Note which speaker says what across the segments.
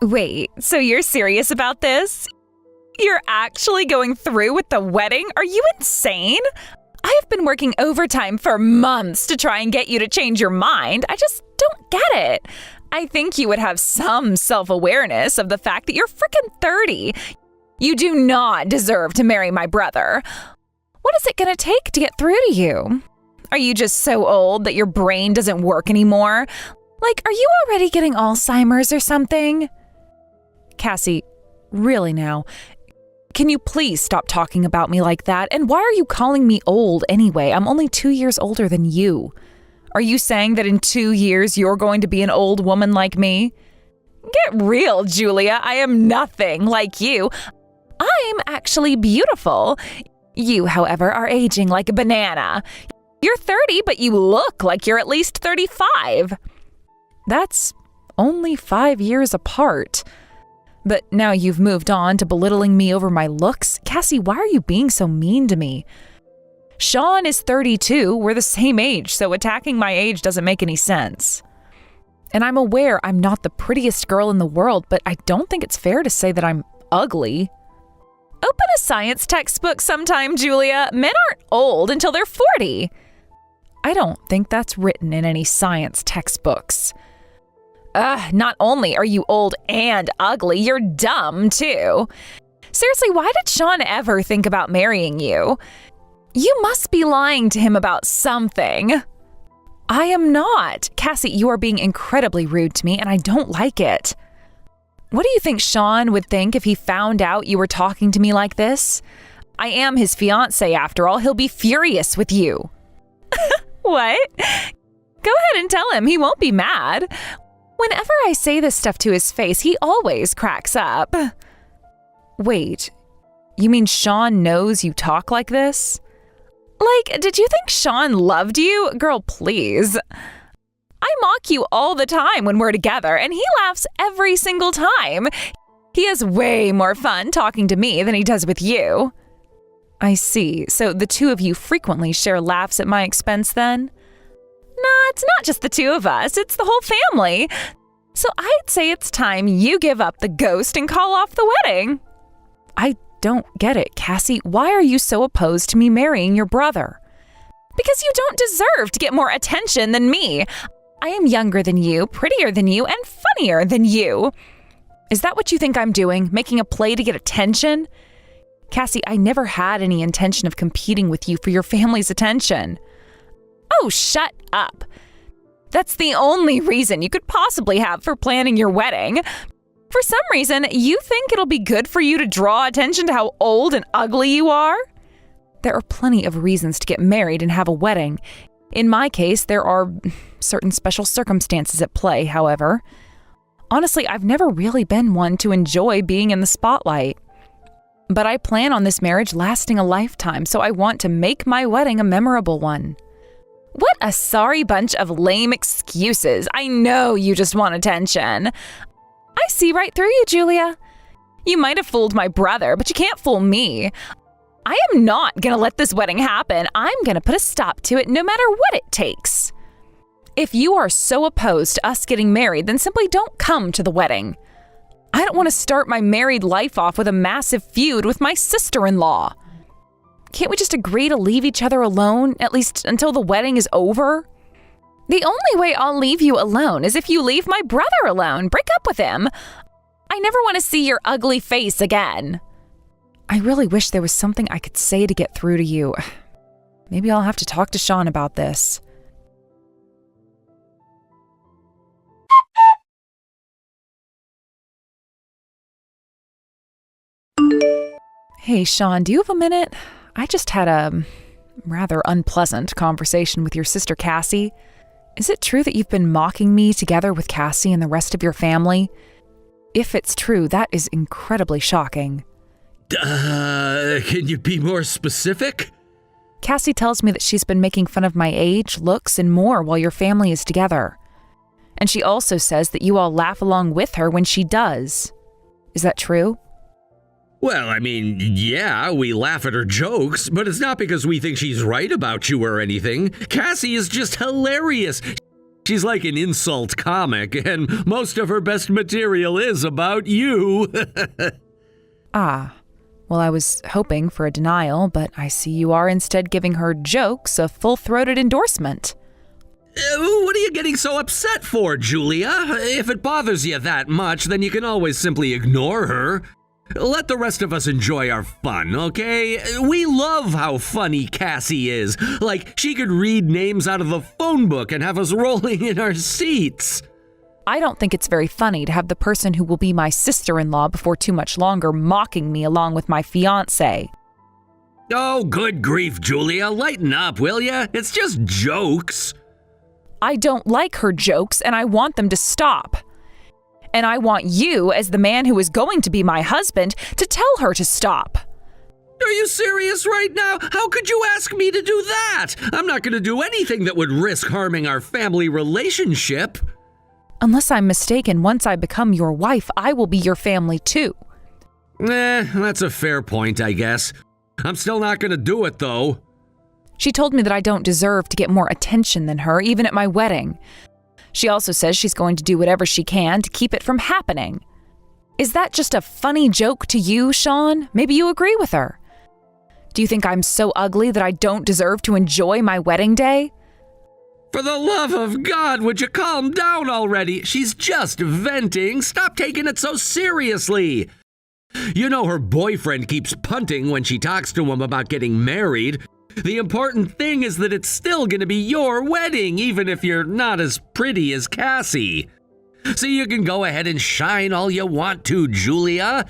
Speaker 1: Wait, so you're serious about this? You're actually going through with the wedding? Are you insane? I have been working overtime for months to try and get you to change your mind. I just don't get it. I think you would have some self-awareness of the fact that you're freaking 30. You do not deserve to marry my brother. What is it going to take to get through to you? Are you just so old that your brain doesn't work anymore? Like, are you already getting Alzheimer's or something? Cassie, really now, can you please stop talking about me like that? And why are you calling me old anyway? I'm only 2 years older than you. Are you saying that in 2 years you're going to be an old woman like me? Get real, Julia. I am nothing like you. I'm actually beautiful. You, however, are aging like a banana. You're 30, but you look like you're at least 35. That's only 5 years apart. But now you've moved on to belittling me over my looks. Cassie, why are you being so mean to me? Sean is 32. We're the same age, so attacking my age doesn't make any sense. And I'm aware I'm not the prettiest girl in the world, but I don't think it's fair to say that I'm ugly. Open a science textbook sometime, Julia. Men aren't old until they're 40. I don't think that's written in any science textbooks. Not only are you old and ugly, you're dumb too. Seriously, why did Sean ever think about marrying you? You must be lying to him about something. I am not. Cassie, you are being incredibly rude to me and I don't like it. What do you think Sean would think if he found out you were talking to me like this? I am his fiancé after all. He'll be furious with you. What? Go ahead and tell him. He won't be mad. Whenever I say this stuff to his face, he always cracks up. Wait, you mean Sean knows you talk like this? Like, did you think Sean loved you? Girl, please. I mock you all the time when we're together, and he laughs every single time. He has way more fun talking to me than he does with you. I see. So the two of you frequently share laughs at my expense then? Nah, it's not just the two of us. It's the whole family. So I'd say it's time you give up the ghost and call off the wedding. I don't get it, Cassie. Why are you so opposed to me marrying your brother? Because you don't deserve to get more attention than me. I am younger than you, prettier than you, and funnier than you. Is that what you think I'm doing? Making a play to get attention? Cassie, I never had any intention of competing with you for your family's attention. Oh, shut up. That's the only reason you could possibly have for planning your wedding. For some reason, you think it'll be good for you to draw attention to how old and ugly you are? There are plenty of reasons to get married and have a wedding. In my case, there are certain special circumstances at play, however. Honestly, I've never really been one to enjoy being in the spotlight. But I plan on this marriage lasting a lifetime, so I want to make my wedding a memorable one. What a sorry bunch of lame excuses. I know you just want attention. I see right through you, Julia. You might have fooled my brother, but you can't fool me. I am not going to let this wedding happen. I'm going to put a stop to it no matter what it takes. If you are so opposed to us getting married, then simply don't come to the wedding. I don't want to start my married life off with a massive feud with my sister-in-law. Can't we just agree to leave each other alone, at least until the wedding is over? The only way I'll leave you alone is if you leave my brother alone. Break up with him. I never want to see your ugly face again. I really wish there was something I could say to get through to you. Maybe I'll have to talk to Sean about this. Hey, Sean, do you have a minute? I just had a rather unpleasant conversation with your sister Cassie. Is it true that you've been mocking me together with Cassie and the rest of your family? If it's true, that is incredibly shocking.
Speaker 2: Can you be more specific?
Speaker 1: Cassie tells me that she's been making fun of my age, looks, and more while your family is together. And she also says that you all laugh along with her when she does. Is that true?
Speaker 2: Well, I mean, yeah, we laugh at her jokes, but it's not because we think she's right about you or anything. Cassie is just hilarious. She's like an insult comic, and most of her best material is about you.
Speaker 1: Well, I was hoping for a denial, but I see you are instead giving her jokes a full-throated endorsement.
Speaker 2: What are you getting so upset for, Julia? If it bothers you that much, then you can always simply ignore her. Let the rest of us enjoy our fun, okay? We love how funny Cassie is. Like, she could read names out of the phone book and have us rolling in our seats.
Speaker 1: I don't think it's very funny to have the person who will be my sister-in-law before too much longer mocking me along with my fiancé.
Speaker 2: Oh, good grief, Julia. Lighten up, will ya? It's just jokes.
Speaker 1: I don't like her jokes, and I want them to stop. And I want you, as the man who is going to be my husband, to tell her to stop.
Speaker 2: Are you serious right now? How could you ask me to do that? I'm not going to do anything that would risk harming our family relationship.
Speaker 1: Unless I'm mistaken, once I become your wife, I will be your family too.
Speaker 2: That's a fair point, I guess. I'm still not going to do it, though.
Speaker 1: She told me that I don't deserve to get more attention than her, even at my wedding. She also says she's going to do whatever she can to keep it from happening. Is that just a funny joke to you, Sean? Maybe you agree with her. Do you think I'm so ugly that I don't deserve to enjoy my wedding day?
Speaker 2: For the love of God, would you calm down already? She's just venting. Stop taking it so seriously. You know her boyfriend keeps punting when she talks to him about getting married. The important thing is that it's still going to be your wedding, even if you're not as pretty as Cassie. So you can go ahead and shine all you want to, Julia.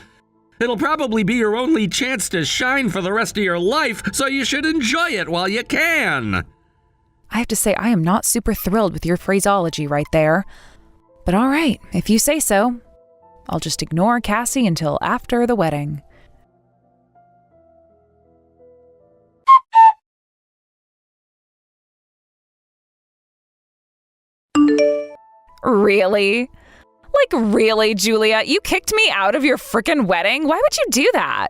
Speaker 2: It'll probably be your only chance to shine for the rest of your life, so you should enjoy it while you can.
Speaker 1: I have to say, I am not super thrilled with your phraseology right there. But all right, if you say so. I'll just ignore Cassie until after the wedding. Really? Really, Julia? You kicked me out of your frickin' wedding? Why would you do that?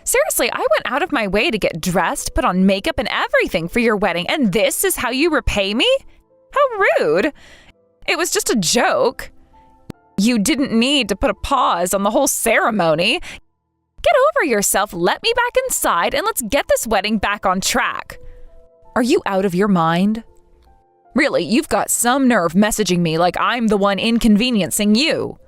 Speaker 1: Seriously, I went out of my way to get dressed, put on makeup and everything for your wedding, and this is how you repay me? How rude. It was just a joke. You didn't need to put a pause on the whole ceremony. Get over yourself, let me back inside, and let's get this wedding back on track. Are you out of your mind? Really, you've got some nerve messaging me like I'm the one inconveniencing you.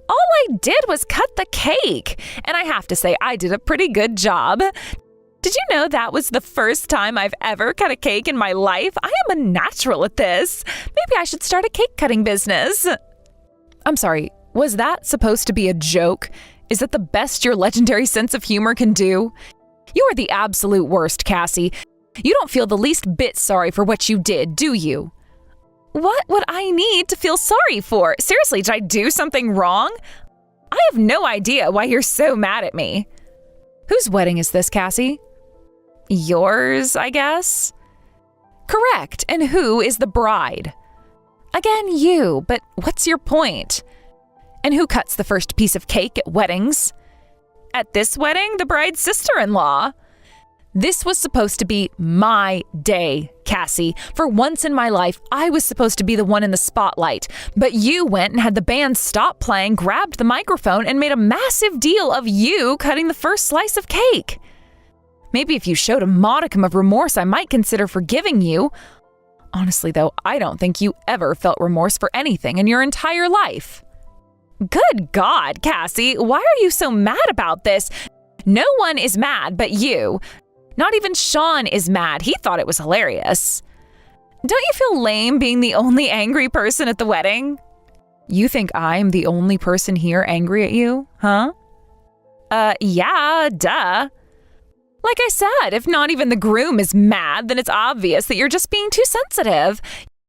Speaker 1: All I did was cut the cake, and I have to say I did a pretty good job. Did you know that was the first time I've ever cut a cake in my life? I am a natural at this. Maybe I should start a cake cutting business. I'm sorry, was that supposed to be a joke? Is that the best your legendary sense of humor can do? You are the absolute worst, Cassie. You don't feel the least bit sorry for what you did, do you? What would I need to feel sorry for? Seriously, did I do something wrong? I have no idea why you're so mad at me. Whose wedding is this, Cassie? Yours, I guess? Correct. And who is the bride? Again, you, but what's your point? And who cuts the first piece of cake at weddings? At this wedding, the bride's sister-in-law. This was supposed to be my day, Cassie. For once in my life, I was supposed to be the one in the spotlight. But you went and had the band stop playing, grabbed the microphone, and made a massive deal of you cutting the first slice of cake. Maybe if you showed a modicum of remorse, I might consider forgiving you. Honestly, though, I don't think you ever felt remorse for anything in your entire life. Good God, Cassie, why are you so mad about this? No one is mad but you. Not even Sean is mad. He thought it was hilarious. Don't you feel lame being the only angry person at the wedding? You think I'm the only person here angry at you, huh? Yeah, duh. Like I said, if not even the groom is mad, then it's obvious that you're just being too sensitive.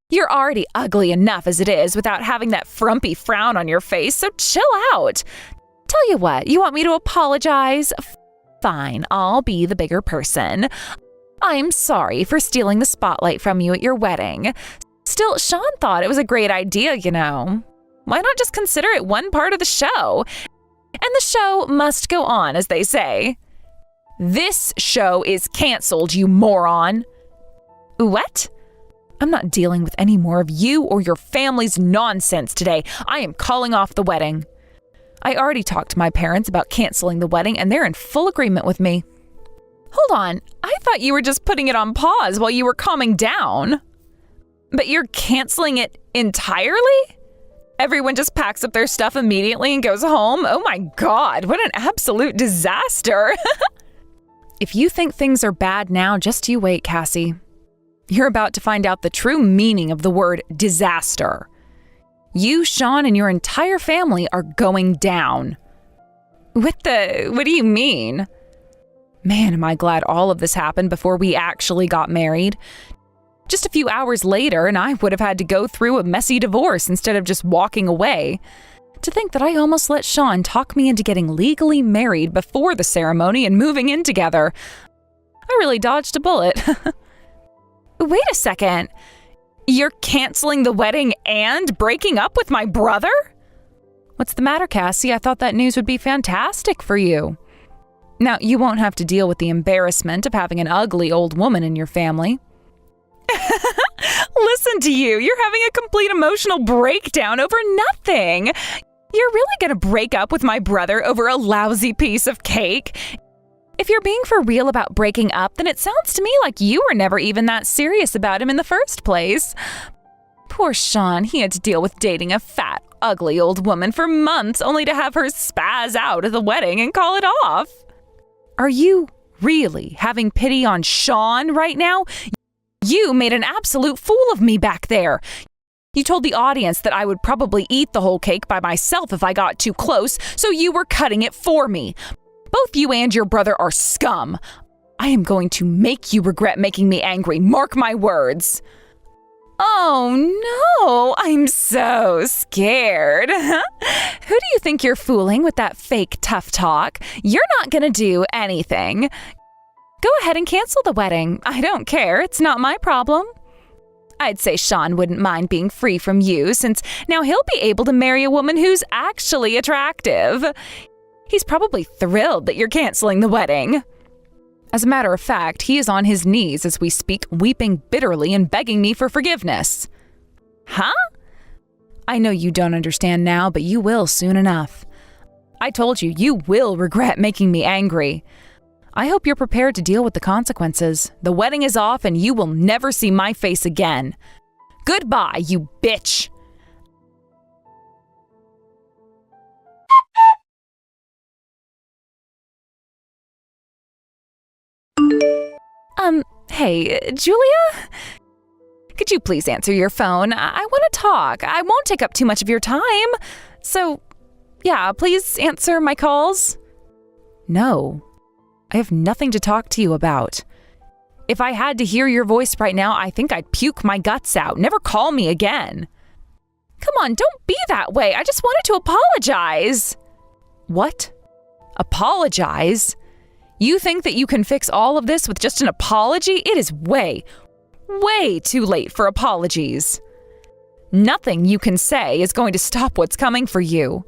Speaker 1: You're already ugly enough as it is without having that frumpy frown on your face, so chill out. Tell you what, you want me to apologize? Fine, I'll be the bigger person. I'm sorry for stealing the spotlight from you at your wedding. Still, Sean thought it was a great idea, you know. Why not just consider it one part of the show? And the show must go on, as they say. This show is canceled, you moron. What? I'm not dealing with any more of you or your family's nonsense today. I am calling off the wedding. I already talked to my parents about canceling the wedding, and they're in full agreement with me. Hold on, I thought you were just putting it on pause while you were calming down. But you're canceling it entirely? Everyone just packs up their stuff immediately and goes home? Oh my God, what an absolute disaster. If you think things are bad now, just you wait, Cassie. You're about to find out the true meaning of the word disaster. You, Sean, and your entire family are going down. What do you mean? Man, am I glad all of this happened before we actually got married. Just a few hours later, and I would have had to go through a messy divorce instead of just walking away. To think that I almost let Sean talk me into getting legally married before the ceremony and moving in together. I really dodged a bullet. Wait a second. You're canceling the wedding and breaking up with my brother? What's the matter, Cassie? I thought that news would be fantastic for you. Now, you won't have to deal with the embarrassment of having an ugly old woman in your family. Listen to you. You're having a complete emotional breakdown over nothing. You're really going to break up with my brother over a lousy piece of cake? If you're being for real about breaking up, then it sounds to me like you were never even that serious about him in the first place. Poor Sean, he had to deal with dating a fat, ugly old woman for months only to have her spaz out at the wedding and call it off. Are you really having pity on Sean right now? You made an absolute fool of me back there. You told the audience that I would probably eat the whole cake by myself if I got too close, so you were cutting it for me. Both you and your brother are scum. I am going to make you regret making me angry. Mark my words. Oh no, I'm so scared. Who do you think you're fooling with that fake tough talk? You're not gonna do anything. Go ahead and cancel the wedding. I don't care. It's not my problem. I'd say Sean wouldn't mind being free from you, since now he'll be able to marry a woman who's actually attractive. He's probably thrilled that you're canceling the wedding. As a matter of fact, he is on his knees as we speak, weeping bitterly and begging me for forgiveness. Huh? I know you don't understand now, but you will soon enough. I told you, you will regret making me angry. I hope you're prepared to deal with the consequences. The wedding is off and you will never see my face again. Goodbye, you bitch! Hey, Julia? Could you please answer your phone? I want to talk. I won't take up too much of your time. So, yeah, please answer my calls. No, I have nothing to talk to you about. If I had to hear your voice right now, I think I'd puke my guts out. Never call me again. Come on, don't be that way. I just wanted to apologize. What? Apologize? You think that you can fix all of this with just an apology? It is way too late for apologies. Nothing you can say is going to stop what's coming for you.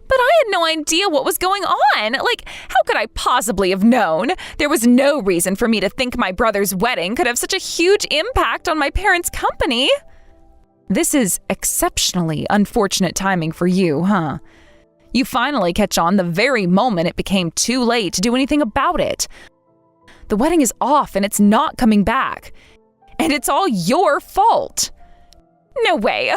Speaker 1: But I had no idea what was going on. How could I possibly have known? There was no reason for me to think my brother's wedding could have such a huge impact on my parents' company. This is exceptionally unfortunate timing for you, huh? You finally catch on the very moment it became too late to do anything about it. The wedding is off and it's not coming back. And it's all your fault. No way.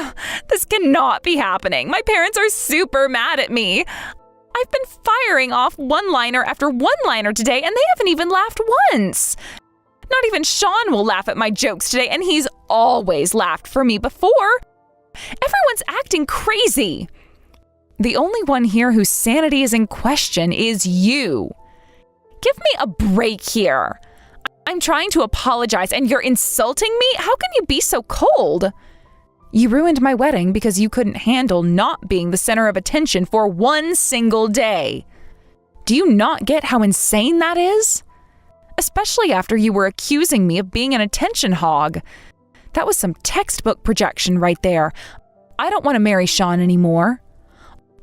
Speaker 1: This cannot be happening. My parents are super mad at me. I've been firing off one-liner after one-liner today and they haven't even laughed once. Not even Sean will laugh at my jokes today, and he's always laughed for me before. Everyone's acting crazy. The only one here whose sanity is in question is you. Give me a break here. I'm trying to apologize and you're insulting me? How can you be so cold? You ruined my wedding because you couldn't handle not being the center of attention for one single day. Do you not get how insane that is? Especially after you were accusing me of being an attention hog. That was some textbook projection right there. I don't want to marry Sean anymore.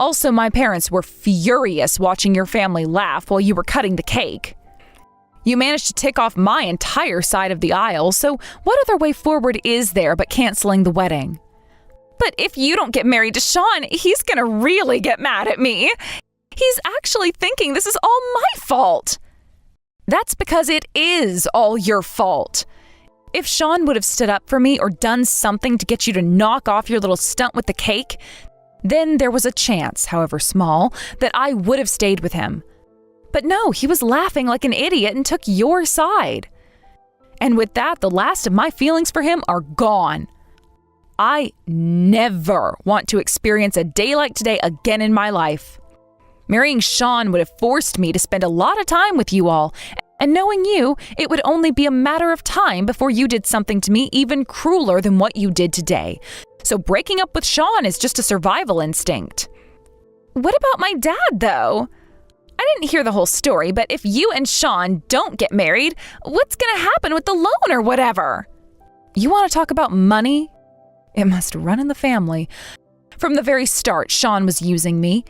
Speaker 1: Also, my parents were furious watching your family laugh while you were cutting the cake. You managed to tick off my entire side of the aisle, so what other way forward is there but canceling the wedding? But if you don't get married to Sean, he's gonna really get mad at me. He's actually thinking this is all my fault. That's because it is all your fault. If Sean would have stood up for me or done something to get you to knock off your little stunt with the cake, then there was a chance, however small, that I would have stayed with him. But no, he was laughing like an idiot and took your side. And with that, the last of my feelings for him are gone. I never want to experience a day like today again in my life. Marrying Sean would have forced me to spend a lot of time with you all, and knowing you, it would only be a matter of time before you did something to me even crueler than what you did today. So breaking up with Sean is just a survival instinct. What about my dad, though? I didn't hear the whole story, but if you and Sean don't get married, what's going to happen with the loan or whatever? You want to talk about money? It must run in the family. From the very start, Sean was using me.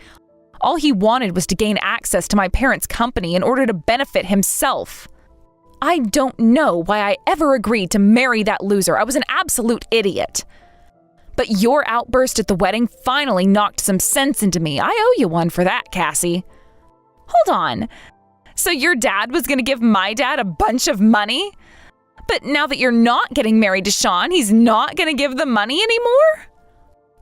Speaker 1: All he wanted was to gain access to my parents' company in order to benefit himself. I don't know why I ever agreed to marry that loser. I was an absolute idiot. But your outburst at the wedding finally knocked some sense into me. I owe you one for that, Cassie. Hold on. So your dad was going to give my dad a bunch of money? But now that you're not getting married to Sean, he's not going to give the money anymore?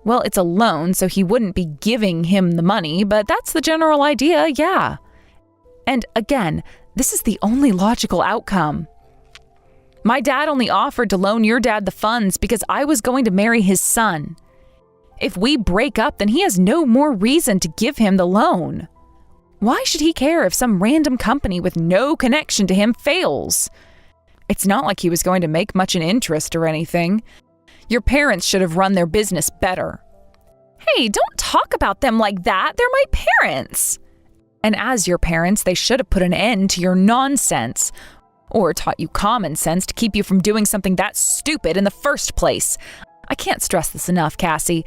Speaker 1: Well, it's a loan, so he wouldn't be giving him the money, but that's the general idea, yeah. And again, this is the only logical outcome. My dad only offered to loan your dad the funds because I was going to marry his son. If we break up, then he has no more reason to give him the loan. Why should he care if some random company with no connection to him fails? It's not like he was going to make much in interest or anything. Your parents should have run their business better. Hey, don't talk about them like that. They're my parents. And as your parents, they should have put an end to your nonsense. Or taught you common sense to keep you from doing something that stupid in the first place. I can't stress this enough, Cassie.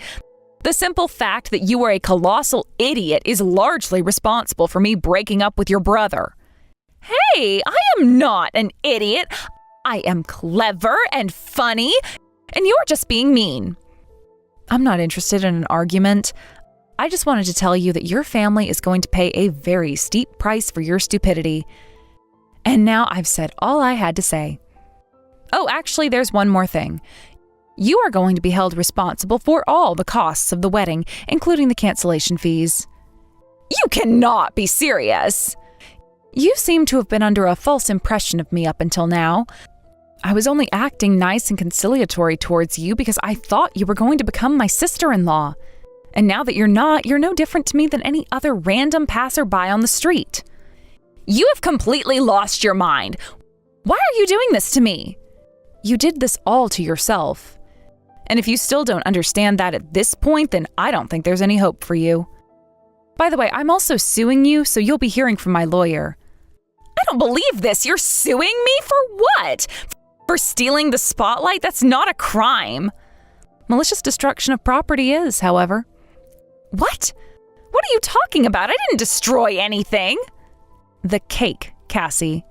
Speaker 1: The simple fact that you are a colossal idiot is largely responsible for me breaking up with your brother. Hey, I am not an idiot. I am clever and funny, and you're just being mean. I'm not interested in an argument. I just wanted to tell you that your family is going to pay a very steep price for your stupidity. And now I've said all I had to say. Oh, actually, there's one more thing. You are going to be held responsible for all the costs of the wedding, including the cancellation fees. You cannot be serious. You seem to have been under a false impression of me up until now. I was only acting nice and conciliatory towards you because I thought you were going to become my sister-in-law. And now that you're not, you're no different to me than any other random passerby on the street. You have completely lost your mind. Why are you doing this to me? You did this all to yourself. And if you still don't understand that at this point, then I don't think there's any hope for you. By the way, I'm also suing you, so you'll be hearing from my lawyer. I don't believe this. You're suing me for what? For stealing the spotlight? That's not a crime. Malicious destruction of property is, however. What? What are you talking about? I didn't destroy anything. The cake, Cassie.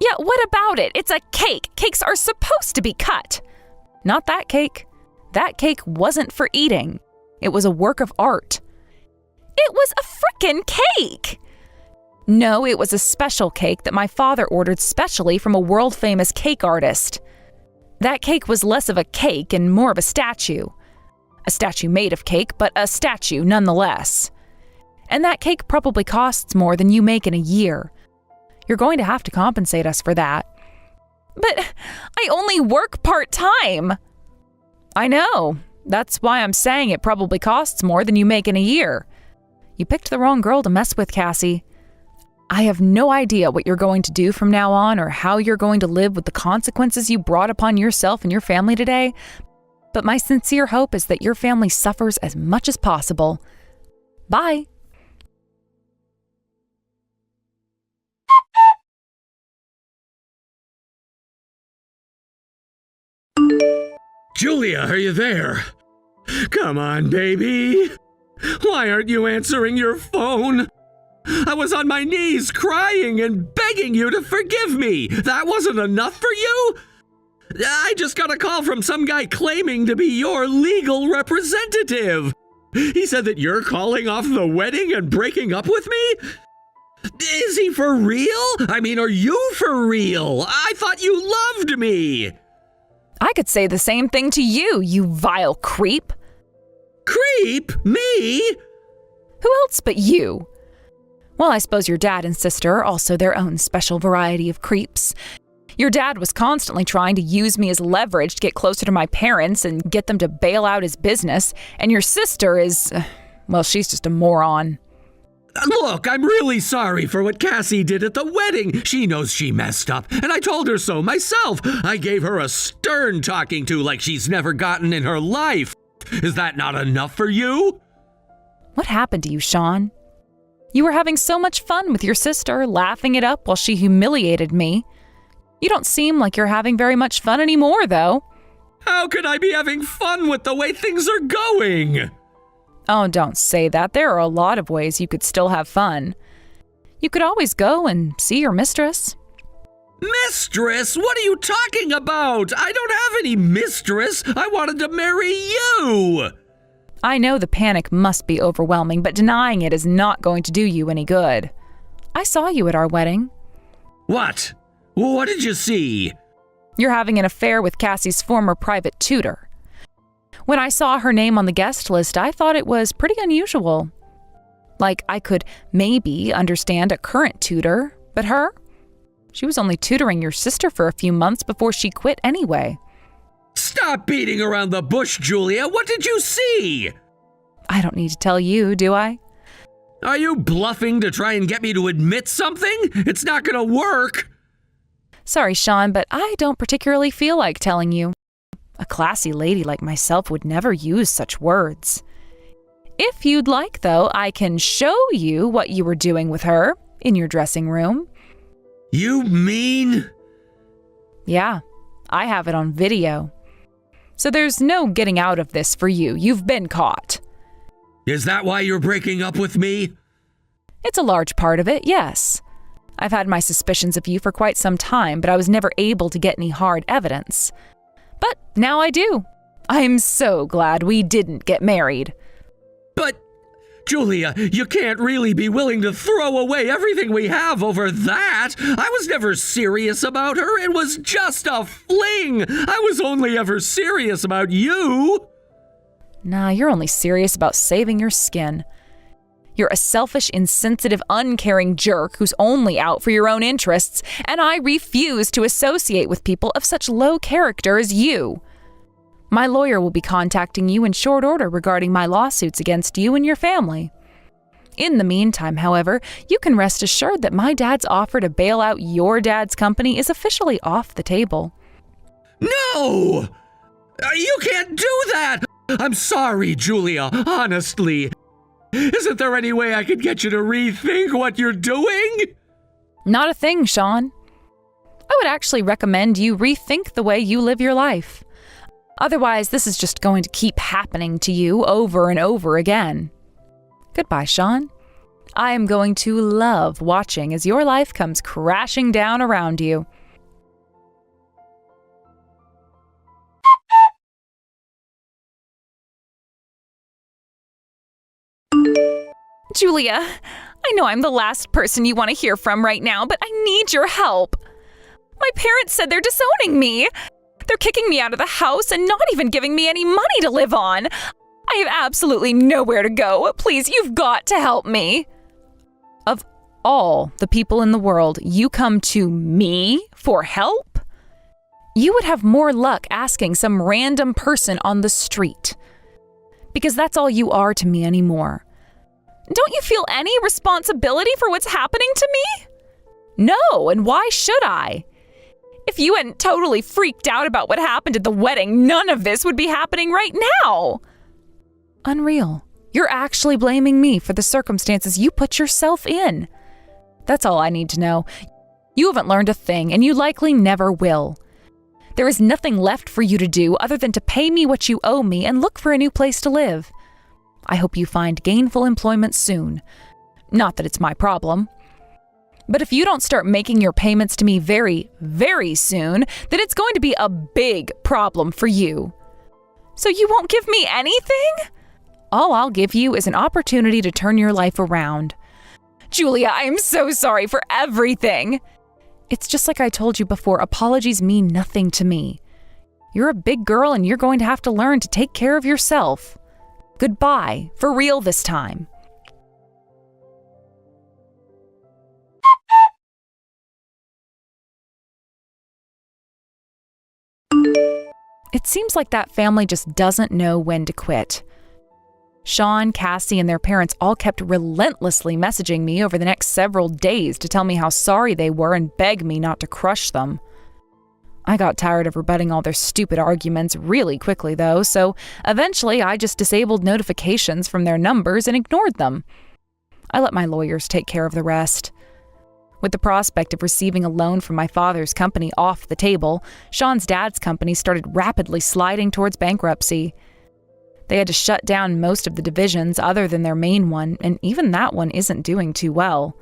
Speaker 1: Yeah, what about it? It's a cake. Cakes are supposed to be cut. Not that cake. That cake wasn't for eating. It was a work of art. It was a frickin' cake! No, it was a special cake that my father ordered specially from a world-famous cake artist. That cake was less of a cake and more of a statue. A statue made of cake, but a statue nonetheless. And that cake probably costs more than you make in a year. You're going to have to compensate us for that. But I only work part-time. I know. That's why I'm saying it probably costs more than you make in a year. You picked the wrong girl to mess with, Cassie. I have no idea what you're going to do from now on or how you're going to live with the consequences you brought upon yourself and your family today, but my sincere hope is that your family suffers as much as possible. Bye.
Speaker 2: Julia, are you there? Come on, baby. Why aren't you answering your phone? I was on my knees crying and begging you to forgive me. That wasn't enough for you? I just got a call from some guy claiming to be your legal representative. He said that you're calling off the wedding and breaking up with me? Is he for real? I mean, are you for real? I thought you loved me.
Speaker 1: I could say the same thing to you, you vile creep.
Speaker 2: Creep? Me?
Speaker 1: Who else but you? Well, I suppose your dad and sister are also their own special variety of creeps. Your dad was constantly trying to use me as leverage to get closer to my parents and get them to bail out his business. And your sister is, well, she's just a moron.
Speaker 2: Look, I'm really sorry for what Cassie did at the wedding. She knows she messed up, and I told her so myself. I gave her a stern talking to like she's never gotten in her life. Is that not enough for you?
Speaker 1: What happened to you, Sean? You were having so much fun with your sister, laughing it up while she humiliated me. You don't seem like you're having very much fun anymore, though.
Speaker 2: How could I be having fun with the way things are going?
Speaker 1: Oh, don't say that. There are a lot of ways you could still have fun. You could always go and see your mistress.
Speaker 2: Mistress? What are you talking about? I don't have any mistress. I wanted to marry you.
Speaker 1: I know the panic must be overwhelming, but denying it is not going to do you any good. I saw you at our wedding.
Speaker 2: What? What did you see?
Speaker 1: You're having an affair with Cassie's former private tutor. When I saw her name on the guest list, I thought it was pretty unusual. Like, I could maybe understand a current tutor, but her? She was only tutoring your sister for a few months before she quit anyway.
Speaker 2: Stop beating around the bush, Julia. What did you see?
Speaker 1: I don't need to tell you, do I?
Speaker 2: Are you bluffing to try and get me to admit something? It's not gonna work.
Speaker 1: Sorry, Sean, but I don't particularly feel like telling you. A classy lady like myself would never use such words. If you'd like, though, I can show you what you were doing with her in your dressing room.
Speaker 2: You mean?
Speaker 1: Yeah, I have it on video. So there's no getting out of this for you. You've been caught.
Speaker 2: Is that why you're breaking up with me?
Speaker 1: It's a large part of it, yes. I've had my suspicions of you for quite some time, but I was never able to get any hard evidence. But now I do. I'm so glad we didn't get married.
Speaker 2: But, Julia, you can't really be willing to throw away everything we have over that. I was never serious about her. It was just a fling. I was only ever serious about you.
Speaker 1: Nah, you're only serious about saving your skin. You're a selfish, insensitive, uncaring jerk who's only out for your own interests, and I refuse to associate with people of such low character as you. My lawyer will be contacting you in short order regarding my lawsuits against you and your family. In the meantime, however, you can rest assured that my dad's offer to bail out your dad's company is officially off the table.
Speaker 2: No! You can't do that! I'm sorry, Julia, honestly. Isn't there any way I could get you to rethink what you're doing?
Speaker 1: Not a thing, Sean. I would actually recommend you rethink the way you live your life. Otherwise, this is just going to keep happening to you over and over again. Goodbye, Sean. I am going to love watching as your life comes crashing down around you. Julia, I know I'm the last person you want to hear from right now, but I need your help. My parents said they're disowning me. They're kicking me out of the house and not even giving me any money to live on. I have absolutely nowhere to go. Please, you've got to help me. Of all the people in the world, you come to me for help? You would have more luck asking some random person on the street. Because that's all you are to me anymore. Don't you feel any responsibility for what's happening to me? No, and why should I? If you hadn't totally freaked out about what happened at the wedding, none of this would be happening right now. Unreal. You're actually blaming me for the circumstances you put yourself in. That's all I need to know. You haven't learned a thing, and you likely never will. There is nothing left for you to do other than to pay me what you owe me and look for a new place to live. I hope you find gainful employment soon. Not that it's my problem. But if you don't start making your payments to me very, very soon, then it's going to be a big problem for you. So you won't give me anything? All I'll give you is an opportunity to turn your life around. Julia, I am so sorry for everything. It's just like I told you before, apologies mean nothing to me. You're a big girl and you're going to have to learn to take care of yourself. Goodbye, for real this time. It seems like that family just doesn't know when to quit. Sean, Cassie, and their parents all kept relentlessly messaging me over the next several days to tell me how sorry they were and beg me not to crush them. I got tired of rebutting all their stupid arguments really quickly, though, so eventually I just disabled notifications from their numbers and ignored them. I let my lawyers take care of the rest. With the prospect of receiving a loan from my father's company off the table, Sean's dad's company started rapidly sliding towards bankruptcy. They had to shut down most of the divisions other than their main one, and even that one isn't doing too well.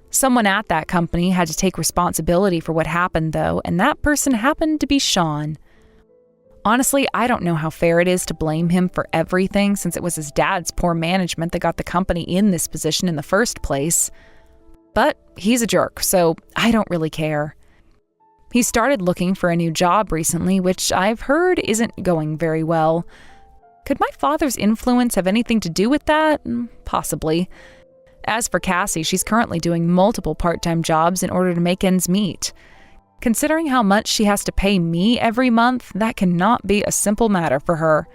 Speaker 1: Someone at that company had to take responsibility for what happened, though, and that person happened to be Sean. Honestly, I don't know how fair it is to blame him for everything, since it was his dad's poor management that got the company in this position in the first place. But he's a jerk, so I don't really care. He started looking for a new job recently, which I've heard isn't going very well. Could my father's influence have anything to do with that? Possibly. As for Cassie, she's currently doing multiple part-time jobs in order to make ends meet. Considering how much she has to pay me every month, that cannot be a simple matter for her.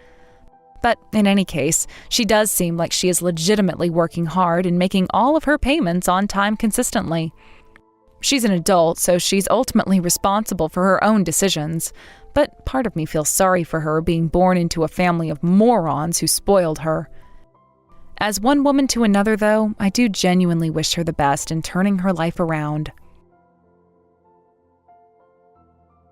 Speaker 1: But in any case, she does seem like she is legitimately working hard and making all of her payments on time consistently. She's an adult, so she's ultimately responsible for her own decisions, but part of me feels sorry for her being born into a family of morons who spoiled her. As one woman to another, though, I do genuinely wish her the best in turning her life around.